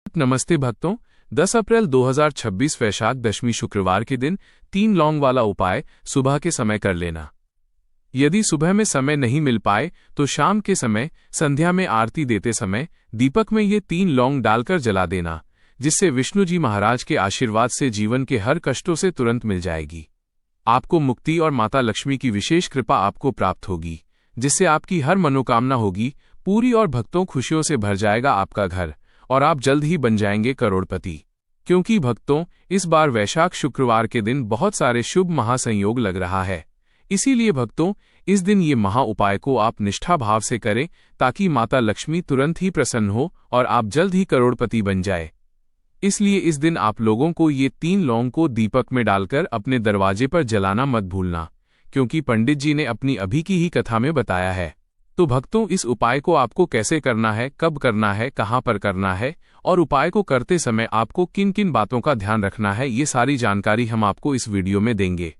नमस्ते भक्तों। 10 अप्रैल 2026 वैशाख दशमी शुक्रवार के दिन 3 लौंग वाला उपाय सुबह के समय कर लेना। यदि सुबह में समय नहीं मिल पाए तो शाम के समय संध्या में आरती देते समय दीपक में ये 3 लौंग डालकर जला देना, जिससे विष्णु जी महाराज के आशीर्वाद से जीवन के हर कष्टों से तुरंत मिल जाएगी। आपको मुक्ति और माता लक्ष्मी की विशेष कृपा आपको प्राप्त होगी, जिससे आपकी हर मनोकामना होगी पूरी और भक्तों खुशियों से भर जाएगा आपका घर और आप जल्द ही बन जाएंगे करोड़पति। क्योंकि भक्तों, इस बार वैशाख शुक्रवार के दिन बहुत सारे शुभ महासंयोग लग रहा है। इसीलिए भक्तों, इस दिन ये महा उपाय को आप निष्ठा भाव से करें ताकि माता लक्ष्मी तुरंत ही प्रसन्न हो और आप जल्द ही करोड़पति बन जाए। इसलिए इस दिन आप लोगों को ये 3 लौंग को दीपक में डालकर अपने दरवाजे पर जलाना मत भूलना, क्योंकि पंडित जी ने अपनी अभी की ही कथा में बताया है। तो भक्तों, इस उपाय को आपको कैसे करना है, कब करना है, कहाँ पर करना है और उपाय को करते समय आपको किन किन बातों का ध्यान रखना है, ये सारी जानकारी हम आपको इस वीडियो में देंगे।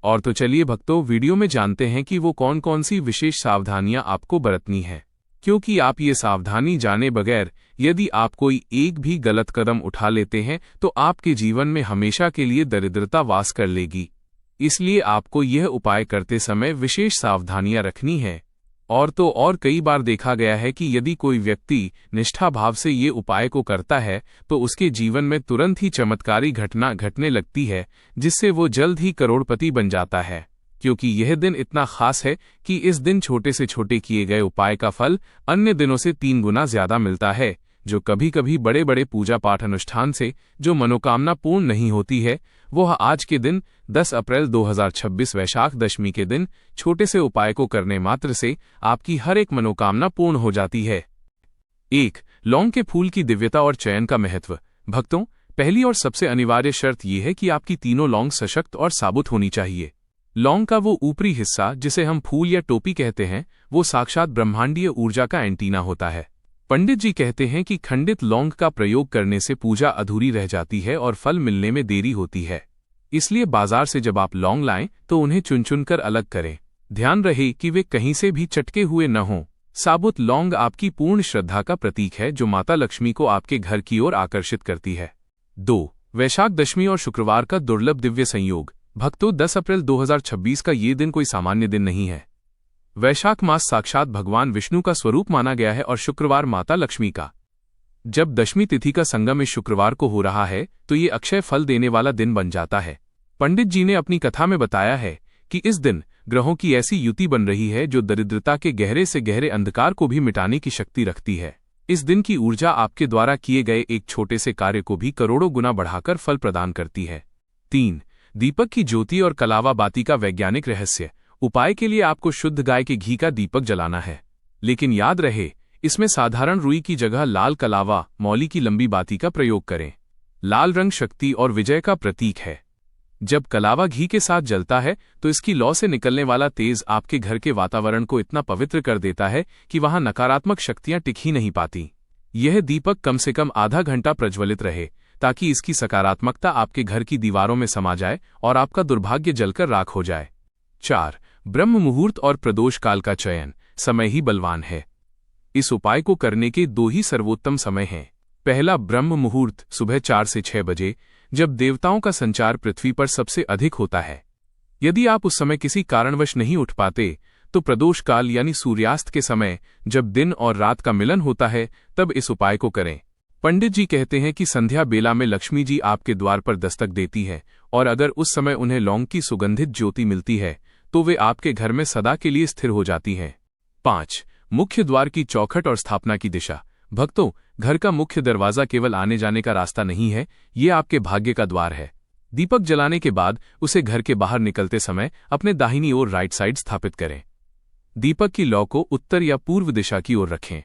और तो चलिए भक्तों, वीडियो में जानते हैं कि वो कौन कौन सी विशेष सावधानियां आपको बरतनी है, क्योंकि आप ये सावधानी जाने बगैर यदि आप कोई एक भी गलत कदम उठा लेते हैं तो आपके जीवन में हमेशा के लिए दरिद्रता वास कर लेगी। इसलिए आपको यह उपाय करते समय विशेष सावधानियां रखनी है। और तो और कई बार देखा गया है कि यदि कोई व्यक्ति निष्ठा भाव से ये उपाय को करता है तो उसके जीवन में तुरंत ही चमत्कारी घटना घटने लगती है, जिससे वो जल्द ही करोड़पति बन जाता है। क्योंकि यह दिन इतना खास है कि इस दिन छोटे से छोटे किए गए उपाय का फल अन्य दिनों से 3 गुना ज्यादा मिलता है। जो कभी कभी बड़े बड़े पूजा पाठ अनुष्ठान से जो मनोकामना पूर्ण नहीं होती है, वह आज के दिन 10 अप्रैल 2026 वैशाख दशमी के दिन छोटे से उपाय को करने मात्र से आपकी हर एक मनोकामना पूर्ण हो जाती है। 1. लौंग के फूल की दिव्यता और चयन का महत्व। भक्तों, पहली और सबसे अनिवार्य शर्त यह है कि आपकी तीनों लौंग सशक्त और साबुत होनी चाहिए। लौंग का वो ऊपरी हिस्सा जिसे हम फूल या टोपी कहते हैं, वो साक्षात ब्रह्मांडीय ऊर्जा का एंटीना होता है। पंडित जी कहते हैं कि खंडित लौंग का प्रयोग करने से पूजा अधूरी रह जाती है और फल मिलने में देरी होती है। इसलिए बाजार से जब आप लौंग लाएं तो उन्हें चुन चुनकर अलग करें। ध्यान रहे कि वे कहीं से भी चटके हुए न हों। साबुत लौंग आपकी पूर्ण श्रद्धा का प्रतीक है, जो माता लक्ष्मी को आपके घर की ओर आकर्षित करती है। 2. वैशाख दशमी और शुक्रवार का दुर्लभ दिव्य संयोग। भक्तों, 10 अप्रैल 2026 का ये दिन कोई सामान्य दिन नहीं है। वैशाख मास साक्षात भगवान विष्णु का स्वरूप माना गया है और शुक्रवार माता लक्ष्मी का। जब दशमी तिथि का संगम इस शुक्रवार को हो रहा है तो ये अक्षय फल देने वाला दिन बन जाता है। पंडित जी ने अपनी कथा में बताया है कि इस दिन ग्रहों की ऐसी युति बन रही है जो दरिद्रता के गहरे से गहरे अंधकार को भी मिटाने की शक्ति रखती है। इस दिन की ऊर्जा आपके द्वारा किए गए एक छोटे से कार्य को भी करोड़ों गुना बढ़ाकर फल प्रदान करती है। 3. दीपक की ज्योति और कलावा बाती का वैज्ञानिक रहस्य। उपाय के लिए आपको शुद्ध गाय के घी का दीपक जलाना है, लेकिन याद रहे इसमें साधारण रुई की जगह लाल कलावा मौली की लंबी बाती का प्रयोग करें। लाल रंग शक्ति और विजय का प्रतीक है। जब कलावा घी के साथ जलता है तो इसकी लौ से निकलने वाला तेज आपके घर के वातावरण को इतना पवित्र कर देता है कि वहां नकारात्मक शक्तियां टिक ही नहीं पाती। यह दीपक कम से कम आधा घंटा प्रज्वलित रहे ताकि इसकी सकारात्मकता आपके घर की दीवारों में समा जाए और आपका दुर्भाग्य जलकर राख हो जाए। 4. ब्रह्म मुहूर्त और प्रदोष काल का चयन। समय ही बलवान है। इस उपाय को करने के 2 ही सर्वोत्तम समय हैं। पहला ब्रह्म मुहूर्त सुबह 4 से 6 बजे, जब देवताओं का संचार पृथ्वी पर सबसे अधिक होता है। यदि आप उस समय किसी कारणवश नहीं उठ पाते तो प्रदोष काल यानी सूर्यास्त के समय, जब दिन और रात का मिलन होता है, तब इस उपाय को करें। पंडित जी कहते हैं कि संध्या बेला में लक्ष्मी जी आपके द्वार पर दस्तक देती है और अगर उस समय उन्हें लौंग की सुगंधित ज्योति मिलती है तो वे आपके घर में सदा के लिए स्थिर हो जाती हैं। 5. मुख्य द्वार की चौखट और स्थापना की दिशा। भक्तों, घर का मुख्य दरवाजा केवल आने जाने का रास्ता नहीं है, ये आपके भाग्य का द्वार है। दीपक जलाने के बाद उसे घर के बाहर निकलते समय अपने दाहिनी ओर राइट साइड स्थापित करें। दीपक की लौ को उत्तर या पूर्व दिशा की ओर रखें।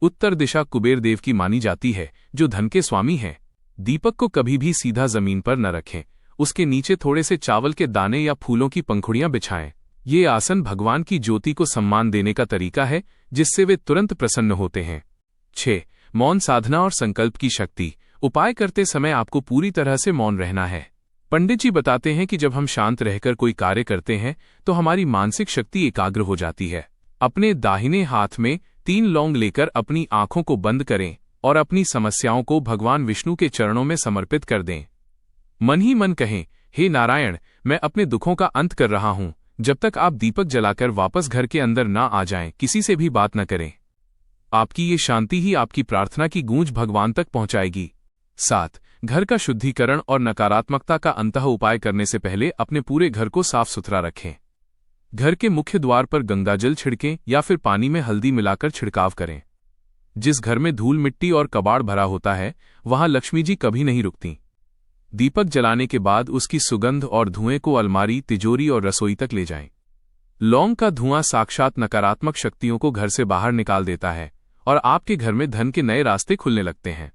उत्तर दिशा कुबेर देव की मानी जाती है, जो धन के स्वामी हैं। दीपक को कभी भी सीधा जमीन पर न रखें। उसके नीचे थोड़े से चावल के दाने या फूलों की पंखुड़ियां बिछाएं। ये आसन भगवान की ज्योति को सम्मान देने का तरीका है, जिससे वे तुरंत प्रसन्न होते हैं। 6. मौन साधना और संकल्प की शक्ति। उपाय करते समय आपको पूरी तरह से मौन रहना है। पंडित जी बताते हैं कि जब हम शांत रहकर कोई कार्य करते हैं तो हमारी मानसिक शक्ति एकाग्र हो जाती है। अपने दाहिने हाथ में 3 लौंग लेकर अपनी आंखों को बंद करें और अपनी समस्याओं को भगवान विष्णु के चरणों में समर्पित कर दें। मन ही मन कहें, हे नारायण, मैं अपने दुखों का अंत कर रहा हूं। जब तक आप दीपक जलाकर वापस घर के अंदर ना आ जाएं, किसी से भी बात न करें। आपकी ये शांति ही आपकी प्रार्थना की गूंज भगवान तक पहुंचाएगी। 7. घर का शुद्धिकरण और नकारात्मकता का अंतः उपाय करने से पहले अपने पूरे घर को साफ सुथरा रखें। घर के मुख्य द्वार पर गंगाजल छिड़कें या फिर पानी में हल्दी मिलाकर छिड़काव करें। जिस घर में धूल मिट्टी और कबाड़ भरा होता है, वहां लक्ष्मी जी कभी नहीं रुकती। दीपक जलाने के बाद उसकी सुगंध और धुएं को अलमारी, तिजोरी और रसोई तक ले जाएं। लौंग का धुआं साक्षात नकारात्मक शक्तियों को घर से बाहर निकाल देता है और आपके घर में धन के नए रास्ते खुलने लगते हैं।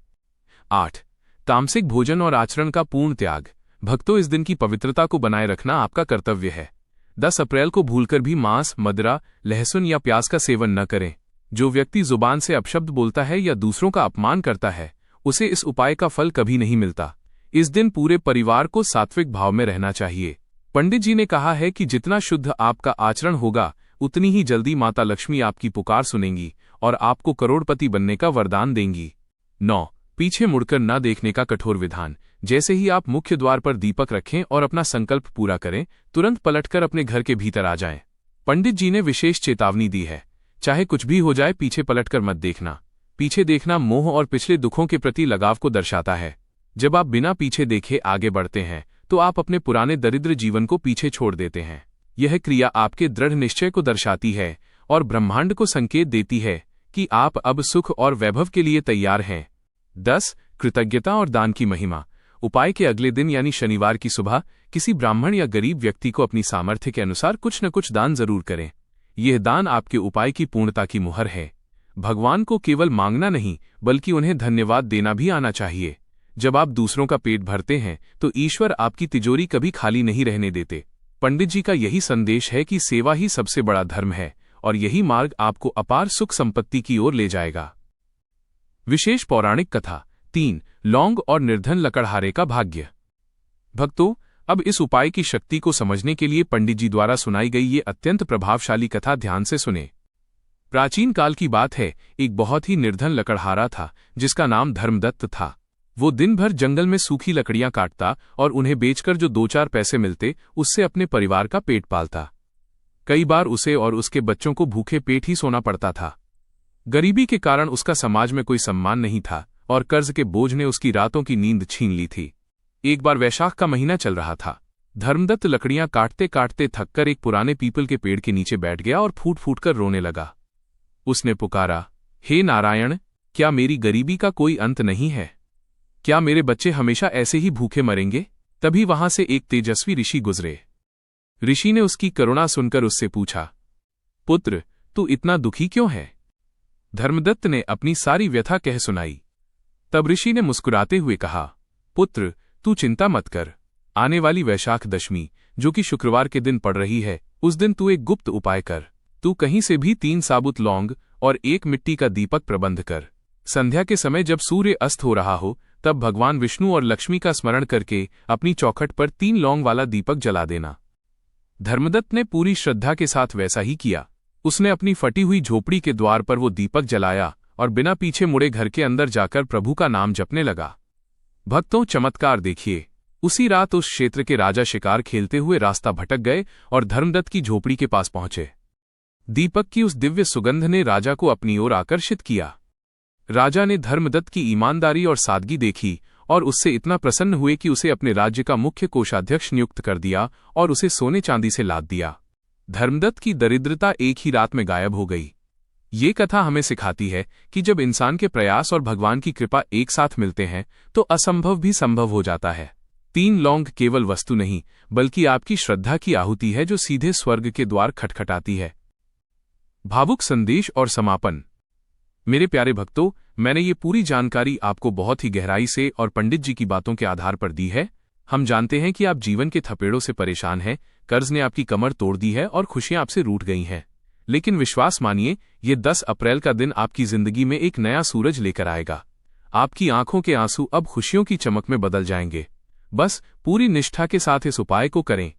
8. तामसिक भोजन और आचरण का पूर्ण त्याग। भक्तों, इस दिन की पवित्रता को बनाए रखना आपका कर्तव्य है। 10 अप्रैल को भूलकर भी मांस, मदिरा, लहसुन या प्याज का सेवन न करें। जो व्यक्ति जुबान से अपशब्द बोलता है या दूसरों का अपमान करता है, उसे इस उपाय का फल कभी नहीं मिलता। इस दिन पूरे परिवार को सात्विक भाव में रहना चाहिए। पंडित जी ने कहा है कि जितना शुद्ध आपका आचरण होगा, उतनी ही जल्दी माता लक्ष्मी आपकी पुकार सुनेंगी और आपको करोड़पति बनने का वरदान देंगी। 9. पीछे मुड़कर न देखने का कठोर विधान। जैसे ही आप मुख्य द्वार पर दीपक रखें और अपना संकल्प पूरा करें, तुरंत पलटकर अपने घर के भीतर आ जाएं। पंडित जी ने विशेष चेतावनी दी है, चाहे कुछ भी हो जाए, पीछे पलटकर मत देखना। पीछे देखना मोह और पिछले दुखों के प्रति लगाव को दर्शाता है। जब आप बिना पीछे देखे आगे बढ़ते हैं, तो आप अपने पुराने दरिद्र जीवन को पीछे छोड़ देते हैं। यह क्रिया आपके दृढ़ निश्चय को दर्शाती है और ब्रह्मांड को संकेत देती है कि आप अब सुख और वैभव के लिए तैयार हैं। 10. कृतज्ञता और दान की महिमा। उपाय के अगले दिन यानी शनिवार की सुबह किसी ब्राह्मण या गरीब व्यक्ति को अपनी सामर्थ्य के अनुसार कुछ न कुछ दान जरूर करें। यह दान आपके उपाय की पूर्णता की मुहर है। भगवान को केवल मांगना नहीं, बल्कि उन्हें धन्यवाद देना भी आना चाहिए। जब आप दूसरों का पेट भरते हैं, तो ईश्वर आपकी तिजोरी कभी खाली नहीं रहने देते। पंडित जी का यही संदेश है कि सेवा ही सबसे बड़ा धर्म है और यही मार्ग आपको अपार सुख संपत्ति की ओर ले जाएगा। विशेष पौराणिक कथा। 3. लौंग और निर्धन लकड़हारे का भाग्य। भक्तों, अब इस उपाय की शक्ति को समझने के लिए पंडित जी द्वारा सुनाई गई ये अत्यंत प्रभावशाली कथा ध्यान से सुने। प्राचीन काल की बात है, एक बहुत ही निर्धन लकड़हारा था जिसका नाम धर्मदत्त था। वो दिन भर जंगल में सूखी लकड़ियां काटता और उन्हें बेचकर जो 2-4 पैसे मिलते, उससे अपने परिवार का पेट पालता। कई बार उसे और उसके बच्चों को भूखे पेट ही सोना पड़ता था। गरीबी के कारण उसका समाज में कोई सम्मान नहीं था और कर्ज के बोझ ने उसकी रातों की नींद छीन ली थी। एक बार वैशाख का महीना चल रहा था। धर्मदत्त लकड़ियां काटते काटते थककर एक पुराने पीपल के पेड़ के नीचे बैठ गया और फूट फूट कर रोने लगा। उसने पुकारा, हे नारायण, क्या मेरी गरीबी का कोई अंत नहीं है? क्या मेरे बच्चे हमेशा ऐसे ही भूखे मरेंगे? तभी वहां से एक तेजस्वी ऋषि गुजरे। ऋषि ने उसकी करुणा सुनकर उससे पूछा, पुत्र, तू इतना दुखी क्यों है? धर्मदत्त ने अपनी सारी व्यथा कह सुनाई। तब ऋषि ने मुस्कुराते हुए कहा, पुत्र, तू चिंता मत कर। आने वाली वैशाख दशमी, जो कि शुक्रवार के दिन पड़ रही है, उस दिन तू एक गुप्त उपाय कर। तू कहीं से भी 3 साबुत लौंग और 1 मिट्टी का दीपक प्रबंध कर। संध्या के समय जब सूर्य अस्त हो रहा हो, तब भगवान विष्णु और लक्ष्मी का स्मरण करके अपनी चौखट पर 3 लौंग वाला दीपक जला देना। धर्मदत्त ने पूरी श्रद्धा के साथ वैसा ही किया। उसने अपनी फटी हुई झोपड़ी के द्वार पर वो दीपक जलाया और बिना पीछे मुड़े घर के अंदर जाकर प्रभु का नाम जपने लगा। भक्तों, चमत्कार देखिए। उसी रात उस क्षेत्र के राजा शिकार खेलते हुए रास्ता भटक गए और धर्मदत्त की झोपड़ी के पास पहुंचे। दीपक की उस दिव्य सुगंध ने राजा को अपनी ओर आकर्षित किया। राजा ने धर्मदत्त की ईमानदारी और सादगी देखी और उससे इतना प्रसन्न हुए कि उसे अपने राज्य का मुख्य कोषाध्यक्ष नियुक्त कर दिया और उसे सोने चांदी से लाद दिया। धर्मदत्त की दरिद्रता एक ही रात में गायब हो गई। ये कथा हमें सिखाती है कि जब इंसान के प्रयास और भगवान की कृपा एक साथ मिलते हैं, तो असंभव भी संभव हो जाता है। 3 लौंग केवल वस्तु नहीं, बल्कि आपकी श्रद्धा की आहुति है जो सीधे स्वर्ग के द्वार खटखटाती है। भावुक संदेश और समापन। मेरे प्यारे भक्तों, मैंने ये पूरी जानकारी आपको बहुत ही गहराई से और पंडित जी की बातों के आधार पर दी है। हम जानते हैं कि आप जीवन के थपेड़ों से परेशान हैं, कर्ज ने आपकी कमर तोड़ दी है और खुशियां आपसे रूठ गई हैं। लेकिन विश्वास मानिए, ये 10 अप्रैल का दिन आपकी जिंदगी में एक नया सूरज लेकर आएगा। आपकी आंखों के आंसू अब खुशियों की चमक में बदल जाएंगे। बस पूरी निष्ठा के साथ इस उपाय को करें।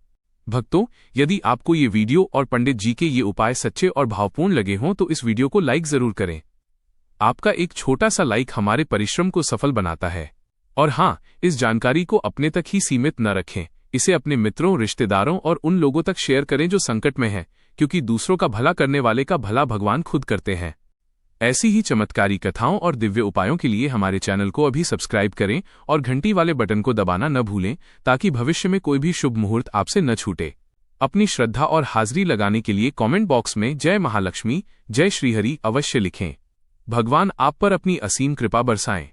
भक्तों, यदि आपको ये वीडियो और पंडित जी के ये उपाय सच्चे और भावपूर्ण लगे हों, तो इस वीडियो को लाइक जरूर करें। आपका एक छोटा सा लाइक हमारे परिश्रम को सफल बनाता है। और हाँ, इस जानकारी को अपने तक ही सीमित न रखें, इसे अपने मित्रों, रिश्तेदारों और उन लोगों तक शेयर करें जो संकट में हैं, क्योंकि दूसरों का भला करने वाले का भला भगवान खुद करते हैं। ऐसी ही चमत्कारी कथाओं और दिव्य उपायों के लिए हमारे चैनल को अभी सब्सक्राइब करें और घंटी वाले बटन को दबाना न भूलें, ताकि भविष्य में कोई भी शुभ मुहूर्त आपसे न छूटे। अपनी श्रद्धा और हाजिरी लगाने के लिए कमेंट बॉक्स में जय महालक्ष्मी, जय श्रीहरि अवश्य लिखें। भगवान आप पर अपनी असीम कृपा बरसाएं।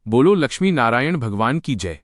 बोलो लक्ष्मी नारायण भगवान की जय।